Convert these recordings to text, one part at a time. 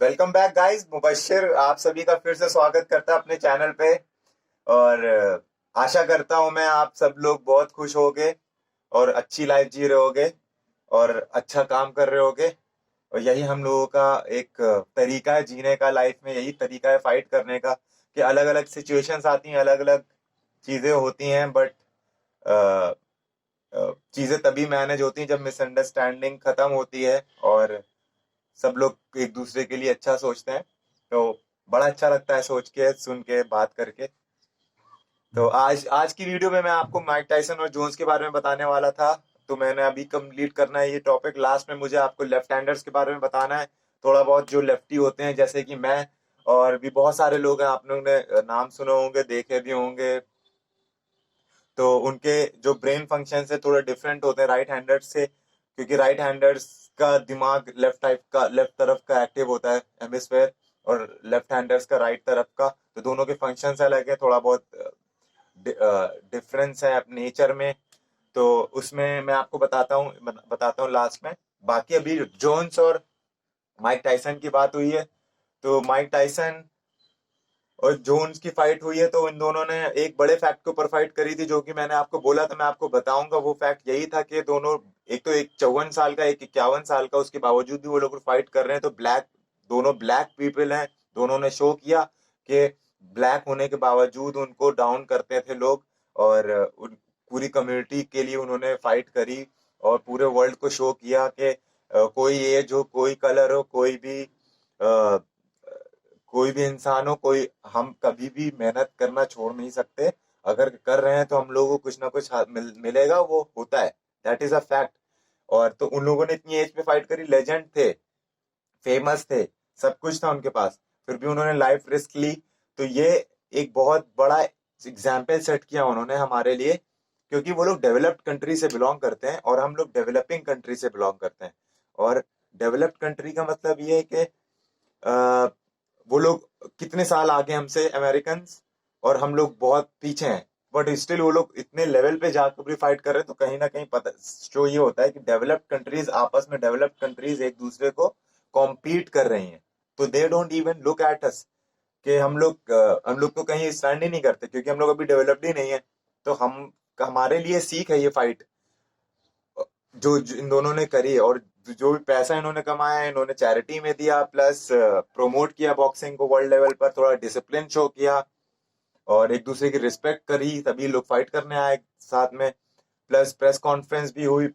Welcome back guys. Mubashshir आप सभी का फिर से स्वागत करता है अपने चैनल पे। और आशा करता हूं मैं आप सब लोग बहुत खुश होगे और अच्छी लाइफ जी रहे होगे और अच्छा काम कर रहे होगे। और यही हम लोगों का एक तरीका है जीने का, लाइफ में यही तरीका है फाइट करने का कि अलग अलग सिचुएशंस आती हैं, अलग अलग चीजें होती हैं, बट चीजें तभी मैनेज होती हैं जब मिसअंडरस्टैंडिंग खत्म होती है और सब लोग एक दूसरे के लिए अच्छा सोचते हैं। तो बड़ा अच्छा लगता है सोच के, सुन के, बात करके। तो आज आज की वीडियो में मैं आपको माइक टायसन और जोन्स के बारे में बताने वाला था। तो मैंने अभी कंप्लीट करना है ये टॉपिक। लास्ट में मुझे आपको लेफ्ट हैंडर्स के बारे में बताना है, थोड़ा बहुत, जो लेफ्टी होते हैं जैसे कि मैं। और भी बहुत सारे लोग हैं, आप लोगों ने नाम सुने होंगे, देखे भी होंगे। तो उनके जो ब्रेन फंक्शन है थोड़े डिफरेंट होते हैं राइट हैंडर्स से, क्योंकि राइट हैंडर्स का दिमाग लेफ्ट तरफ का एक्टिव होता है, हेमिस्फेयर, और लेफ्ट हैंडर्स का राइट तरफ का। तो दोनों के फंक्शंस अलग है, थोड़ा बहुत डिफरेंस है नेचर में। तो उसमें मैं आपको बताता हूँ लास्ट में। बाकी अभी जोन्स और माइक टायसन की बात हुई है, तो माइक टायसन और जोन्स की फाइट हुई है, तो इन दोनों ने एक बड़े फैक्ट के ऊपर फाइट करी थी, जो कि मैंने आपको बोला था, मैं आपको बताऊंगा। वो फैक्ट यही था कि दोनों, एक तो एक 54 साल का, एक 51 साल का, उसके बावजूद भी वो लोग फाइट कर रहे हैं। तो दोनों ब्लैक पीपल हैं। दोनों ने शो किया कि ब्लैक होने के बावजूद उनको डाउन करते थे लोग, और पूरी कम्युनिटी के लिए उन्होंने फाइट करी और पूरे वर्ल्ड को शो किया कि कोई एज हो, कोई कलर हो, कोई भी इंसान हो, कोई, हम कभी भी मेहनत करना छोड़ नहीं सकते। अगर कर रहे हैं तो हम लोगों को कुछ ना कुछ मिलेगा, वो होता है। That is a fact. और तो उन लोगों ने इतनी एज पे फाइट करी, लेजेंड थे, फेमस थे, सब कुछ था उनके पास, फिर भी उन्होंने लाइफ रिस्क ली। तो ये एक बहुत बड़ा एग्जाम्पल सेट किया उन्होंने हमारे लिए, क्योंकि वो लोग डेवलप्ड कंट्री से बिलोंग करते हैं और हम लोग डेवलपिंग कंट्री से बिलोंग करते हैं। और डेवलप्ड कंट्री का मतलब ये है कि वो लोग कितने साल आगे हमसे, अमेरिकन, और हम लोग बहुत पीछे हैं। बट स्टिल वो लोग इतने लेवल पे जाकर भी फाइट कर रहे हैं, तो कहीं ना कहीं पता, जो ये होता है कि डेवलप्ड कंट्रीज आपस में, डेवलप्ड कंट्रीज एक दूसरे को कॉम्पीट कर रही हैं। तो they don't even look at us कि हम लोग तो कहीं स्टैंड ही नहीं करते, क्योंकि हम लोग अभी डेवलप्ड ही नहीं है। तो हम, हमारे लिए सीख है ये फाइट जो इन दोनों ने करी है। और जो भी पैसा इन्होंने कमाया है, इन्होंने चैरिटी में दिया, प्लस प्रमोट किया बॉक्सिंग को वर्ल्ड लेवल पर, थोड़ा डिसिप्लिन शो किया और एक दूसरे की रिस्पेक्ट करी, तभी लोग फाइट करने आए साथ में। प्लस प्रेस कॉन्फ्रेंस भी हुई,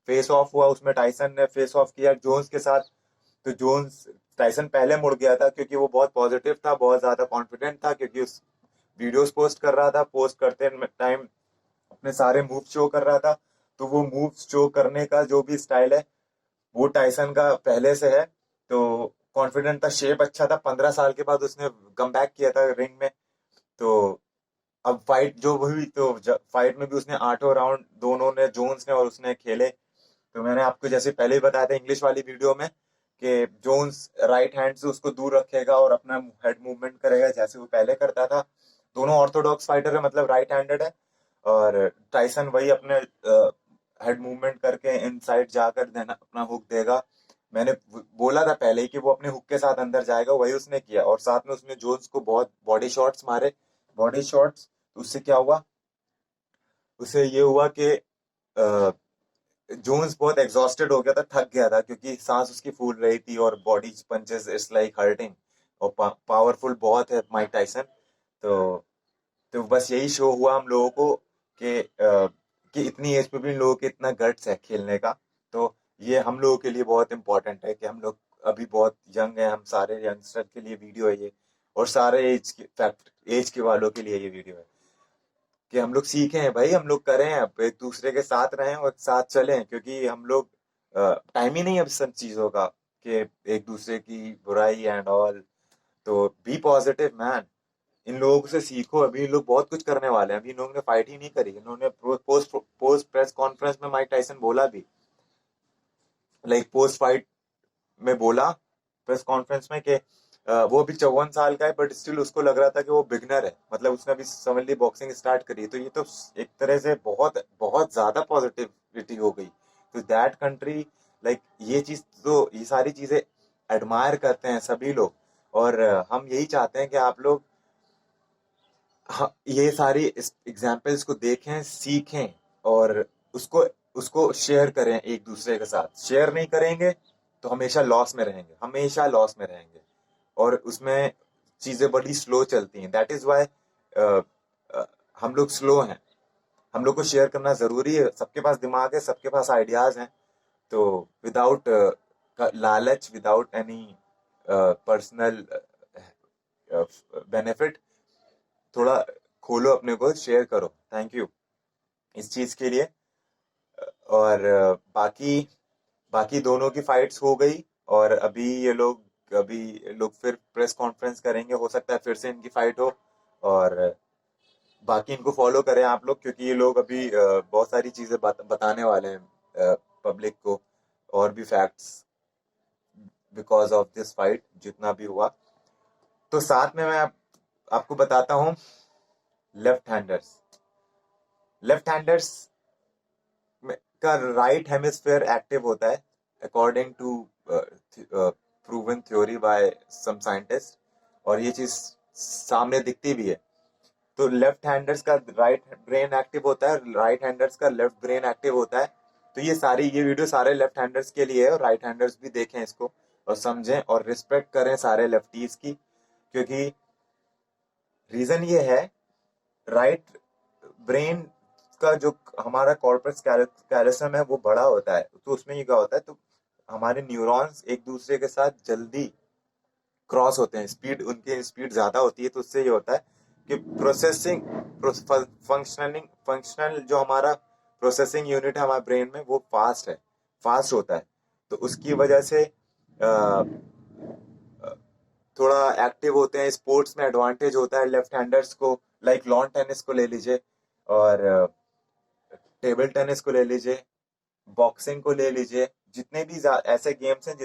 फेस ऑफ हुआ, उसमें टाइसन ने फेस ऑफ किया जोन्स के साथ। तो जोन्स, टाइसन पहले मुड़ गया था, क्योंकि वो बहुत पॉजिटिव था, बहुत ज्यादा कॉन्फिडेंट था, क्योंकि उस वीडियोस पोस्ट कर रहा था, पोस्ट करते टाइम अपने सारे मूव शो कर रहा था। तो वो मूव शो करने का जो भी स्टाइल है, वो टाइसन का पहले से है। तो कॉन्फिडेंट था, शेप अच्छा था। 15 साल के बाद उसने कम बैक किया था रिंग में। तो अब फाइट जो हुई, तो फाइट में भी उसने 8वां राउंड दोनों ने, जोन्स ने और उसने खेले। तो मैंने आपको जैसे पहले ही बताया था इंग्लिश वाली वीडियो में कि जोन्स राइट हैंड से उसको दूर रखेगा और अपना हेड मूवमेंट करेगा जैसे वो पहले करता था। दोनों ऑर्थोडॉक्स फाइटर है, मतलब राइट हैंडेड है। और टाइसन वही अपने हेड मूवमेंट करके इनसाइड जाकर देना, अपना हुक देगा। मैंने बोला था पहले ही कि वो अपने हुक के साथ अंदर जाएगा, वही उसने किया। और साथ में उसने जोन्स को बहुत बॉडी शॉट्स मारे, बॉडी शॉट्स। उससे क्या हुआ, उससे ये हुआ कि जोन्स बहुत एग्जॉस्टेड हो गया था, थक गया था, क्योंकि सांस उसकी फूल रही थी और body punches it's like hurting. और पावरफुल बहुत है माइक टाइसन। तो तो बस यही शो हुआ हम लोगों को कि इतनी एज पे भी इन लोगों के इतना गट्स है खेलने का। तो ये हम लोगों के लिए बहुत इंपॉर्टेंट है कि हम लोग अभी बहुत यंग हैं, हम सारे यंगस्टर के लिए वीडियो है ये। और सारे एज के वालों के लिए ये वीडियो है, कि हम लोग सीखें भाई, हम लोग करें, अब एक दूसरे के साथ रहें और साथ चलें, क्योंकि हम लोग, टाइम ही नहीं है अब सब चीजों का कि एक दूसरे की बुराई एंड ऑल। तो बी पॉजिटिव मैन, इन लोगों से सीखो। अभी इन लोग बहुत कुछ करने वाले हैं, अभी इन लोगों ने फाइट ही नहीं करी। इन्होंने पोस्ट पोस्ट प्रेस कॉन्फ्रेंस में माइक टाइसन बोला भी, लाइक पोस्ट फाइट में बोला प्रेस कॉन्फ्रेंस में कि वो अभी 54 साल का है, बट स्टिल उसको लग रहा था कि वो बिगनर है, मतलब उसने अभी समझ ली बॉक्सिंग स्टार्ट करी है। तो ये तो एक तरह से बहुत बहुत ज्यादा पॉजिटिविटी हो गई। तो दैट कंट्री, लाइक ये चीज, तो ये सारी चीजें एडमायर करते हैं सभी लोग। और हम यही चाहते हैं कि आप लोग ये सारी एग्जाम्पल्स को देखें, सीखें और उसको उसको शेयर करें एक दूसरे के साथ। शेयर नहीं करेंगे तो हमेशा लॉस में रहेंगे, हमेशा लॉस में रहेंगे। और उसमें चीजें बड़ी स्लो चलती हैं। दैट इज वाई हम लोग स्लो हैं। हम लोग को शेयर करना जरूरी है। सबके पास दिमाग है, सबके पास आइडियाज हैं। तो विदाउट लालच, विदाउट एनी पर्सनल बेनिफिट, थोड़ा खोलो अपने को, शेयर करो। थैंक यू इस चीज के लिए। और बाकी बाकी दोनों की फाइट्स हो गई और अभी ये लोग फिर प्रेस कॉन्फ्रेंस करेंगे। हो सकता है फिर से इनकी फाइट हो। और बाकी इनको फॉलो करें आप लोग, क्योंकि ये लोग अभी बहुत सारी चीजें बताने वाले हैं पब्लिक को, और भी facts because of this fight जितना भी हुआ। तो साथ में मैं आपको बताता हूँ लेफ्ट हैंडर्स। लेफ्ट हैंडर्स का राइट हेमिस्फेयर एक्टिव होता है according to proven theory by some scientist, और ये चीज सामने दिखती भी है। तो लेफ्ट हैंडर्स का राइट ब्रेन एक्टिव होता है, राइट हैंडर्स का लेफ्ट ब्रेन एक्टिव होता है। तो ये वीडियो सारे लेफ्ट हैंडर्स के लिए है, और राइट हैंडर्स भी देखें इसको और समझें और रिस्पेक्ट करें सारे लेफ्टीज की। क्योंकि रीजन ये है, राइट ब्रेन का जो हमारा कॉर्पस कैल्सियम है वो बड़ा होता है। तो उसमें ये क्या होता है, तो हमारे न्यूरॉन्स एक दूसरे के साथ जल्दी क्रॉस होते हैं, स्पीड उनकी स्पीड ज्यादा होती है। तो उससे ये होता है कि प्रोसेसिंग फंक्शनल जो हमारा प्रोसेसिंग यूनिट है हमारे ब्रेन में वो फास्ट होता है। तो उसकी वजह से थोड़ा एक्टिव होते हैं। स्पोर्ट्स में एडवांटेज होता है लेफ्ट हैंडर्स को। लाइक लॉन टेनिस को ले लीजिए, और टेबल टेनिस को ले लीजिए, बॉक्सिंग को ले लीजिए। जितने भी ऐसे गेम्स हैं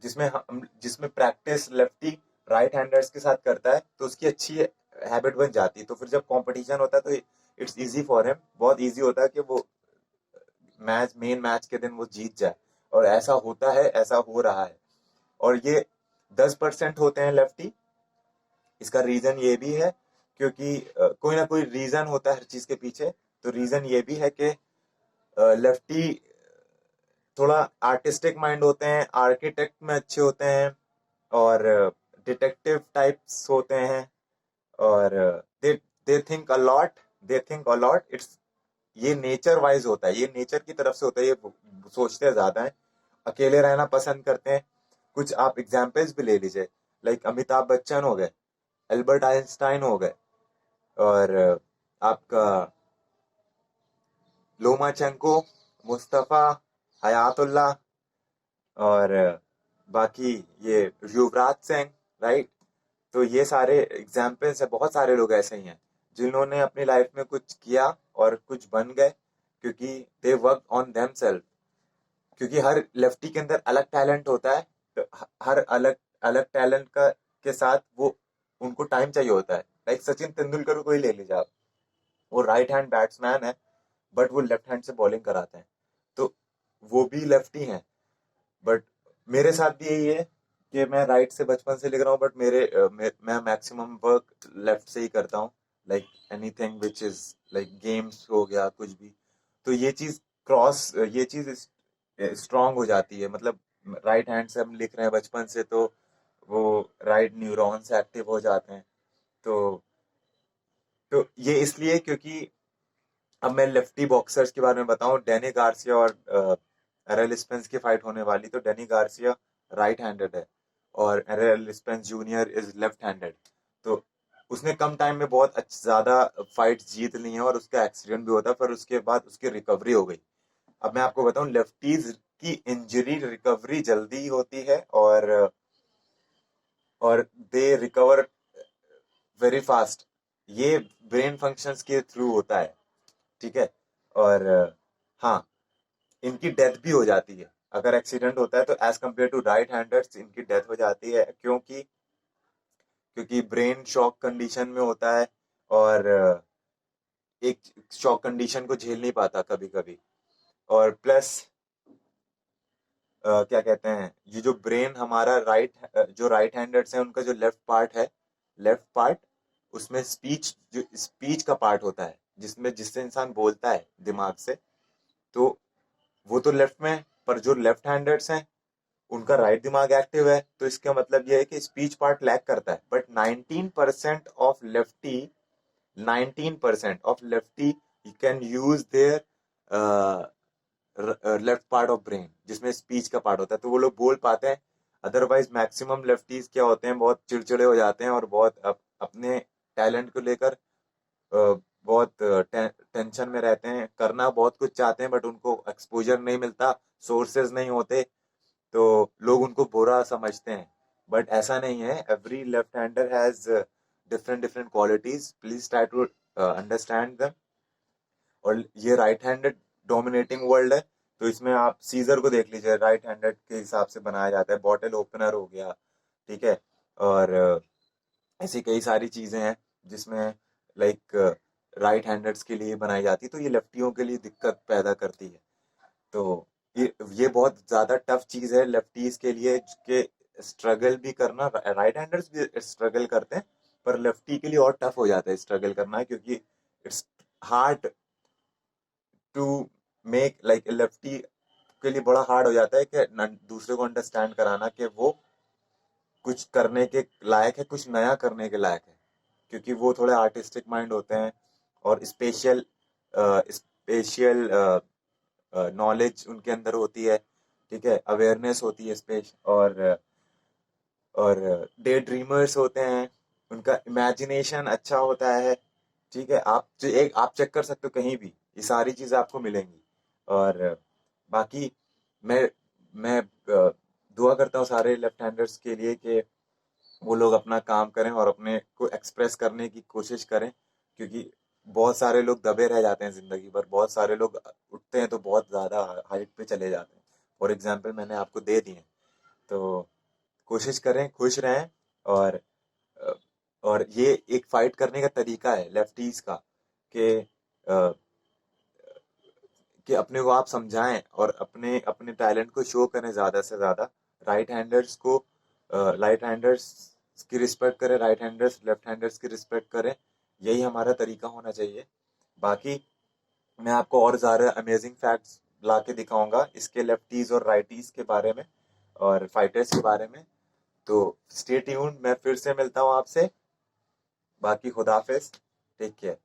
जिसमें प्रैक्टिस लेफ्टी राइट हैंडर्स के साथ करता है, तो उसकी अच्छी हैबिट बन जाती है। तो फिर जब कंपटीशन होता है तो इट्स इजी फॉर हिम, बहुत इजी होता है कि वो मेन मैच के दिन वो जीत जाए। और ऐसा होता है, ऐसा हो रहा है। और ये 10% होते हैं लेफ्टी। इसका रीजन ये भी है क्योंकि कोई ना कोई रीजन होता है हर चीज के पीछे। तो रीजन ये भी है कि लेफ्टी थोड़ा आर्टिस्टिक माइंड होते हैं, आर्किटेक्ट में अच्छे होते हैं, और डिटेक्टिव टाइप्स होते हैं, और they they think a lot. It's ये नेचर वाइज होता है, ये नेचर की तरफ से होता है। ये सोचते ज्यादा है, अकेले रहना पसंद करते हैं। कुछ आप एग्जाम्पल्स भी ले लीजिए, लाइक अमिताभ बच्चन हो गए, एल्बर्ट आइंस्टाइन हो गए, और आपका लोमाचेंको, मुस्तफा, हयातुल्ला, और बाकी ये युवराज सिंह, राइट। तो ये सारे एग्जाम्पल्स है। बहुत सारे लोग ऐसे ही हैं जिन्होंने अपनी लाइफ में कुछ किया और कुछ बन गए, क्योंकि they work on them self. क्योंकि हर लेफ्टी के अंदर अलग टैलेंट होता है। तो हर अलग अलग टैलेंट का के साथ वो उनको टाइम चाहिए होता है। लाइक सचिन तेंदुलकर को ही ले लीजिए आप। वो राइट हैंड बैट्समैन है, बट वो लेफ्ट हैंड से बॉलिंग कराते हैं। तो वो भी लेफ्टी हैं। बट मेरे साथ भी यही है कि मैं राइट से बचपन से लिख रहा हूँ, बट मैं मैक्सिमम वर्क लेफ्ट से ही करता हूँ। Like anything which is like games हो गया, कुछ भी। तो ये चीज स्ट्रांग हो जाती है। मतलब राइट हैंड से हम लिख रहे हैं बचपन से, तो वो राइट न्यूरॉन्स एक्टिव हो जाते हैं। तो तो ये इसलिए क्योंकि अब मैं लेफ्टी बॉक्सर्स के बारे में बताऊं, डेनी गार्सिया और एरल स्पेंस की फाइट होने वाली। तो डेनी गार्सिया राइट हैंडेड है, और Earl Spence junior is left handed. तो उसने कम टाइम में बहुत ज्यादा फाइट जीत ली हैं, और उसका एक्सीडेंट भी होता, पर उसके बाद उसकी रिकवरी हो गई। अब मैं आपको बताऊं, लेफ्टीज की इंजरी रिकवरी जल्दी होती है, और दे रिकवर वेरी फास्ट। ये ब्रेन फंक्शंस के थ्रू होता है, ठीक है। और हाँ, इनकी डेथ भी हो जाती है अगर एक्सीडेंट होता है। तो as compare to right handers इनकी डेथ हो जाती है, क्योंकि ब्रेन शॉक कंडीशन में होता है, और एक शॉक कंडीशन को झेल नहीं पाता कभी कभी। और प्लस क्या कहते हैं, ये जो ब्रेन हमारा जो राइट हैंडर्स हैं उनका जो लेफ्ट पार्ट है, लेफ्ट पार्ट, उसमें जो स्पीच का पार्ट होता है, जिससे इंसान बोलता है दिमाग से, तो वो तो लेफ्ट में है। पर जो लेफ्ट हैंडर्स हैं उनका राइट दिमाग एक्टिव है, तो इसका मतलब ये है कि स्पीच पार्ट लैक करता है। But 19% of lefty can use their left part of brain, जिसमें स्पीच का पार्ट होता है, तो वो लोग बोल पाते हैं। अदरवाइज मैक्सिमम लेफ्टीज क्या होते हैं, बहुत चिड़चिड़े हो जाते हैं और बहुत अपने टैलेंट को लेकर बहुत टेंशन में रहते हैं, करना बहुत कुछ चाहते हैं बट उनको एक्सपोजर नहीं मिलता, सोर्सेज नहीं होते, तो लोग उनको बुरा समझते हैं। बट ऐसा नहीं है, every left hander has different different qualities, please try to understand them. और ये राइट हैंडेड डोमिनेटिंग वर्ल्ड है, तो इसमें आप सीजर को देख लीजिए, राइट हैंडेड के हिसाब से बनाया जाता है, बॉटल ओपनर हो गया, ठीक है। और ऐसी कई सारी चीजें हैं जिसमें लाइक राइट हैंडर्स के लिए बनाई जाती है, तो ये लेफ्टियों के लिए दिक्कत पैदा करती है। तो ये बहुत ज्यादा टफ चीज है लेफ्टीज के लिए, कि स्ट्रगल भी करना, राइट हैंडर्स भी स्ट्रगल करते हैं, पर लेफ्टी के लिए और टफ हो जाता है स्ट्रगल करना, क्योंकि it's hard to make like lefty के लिए बड़ा हार्ड हो जाता है कि दूसरे को अंडरस्टैंड कराना कि वो कुछ करने के लायक है, कुछ नया करने के लायक है, क्योंकि वो थोड़े आर्टिस्टिक माइंड होते हैं और स्पेशियल नॉलेज उनके अंदर होती है, ठीक है, अवेयरनेस होती है स्पेस, और डे ड्रीमर्स होते हैं, उनका इमेजिनेशन अच्छा होता है, ठीक है। आप चेक कर सकते हो कहीं भी, ये सारी चीजें आपको मिलेंगी। और बाकी मैं मैं दुआ करता हूँ सारे लेफ्ट हैंडर्स के लिए कि वो लोग अपना काम करें और अपने को एक्सप्रेस करने की कोशिश करें, क्योंकि बहुत सारे लोग दबे रह जाते हैं जिंदगी भर, बहुत सारे लोग उठते हैं तो बहुत ज्यादा हाइट पे चले जाते हैं। फॉर एग्जाम्पल मैंने आपको दे दिए, तो कोशिश करें खुश रहें। और और ये एक फाइट करने का तरीका है लेफ्टीज का, कि अपने को आप समझाएं और अपने अपने टैलेंट को शो करें ज्यादा से ज्यादा। राइट हैंडर्स की रिस्पेक्ट करें, राइट हैंडर्स लेफ्ट हैंडर्स की रिस्पेक्ट करें, यही हमारा तरीका होना चाहिए। बाकी मैं आपको और ज़्यादा अमेजिंग फैक्ट्स ला के दिखाऊंगा इसके लेफ्टीज और राइटीज के बारे में और फाइटर्स के बारे में। तो स्टे ट्यून्ड, मैं फिर से मिलता हूँ आपसे। बाकी खुदाफिज, टेक केयर।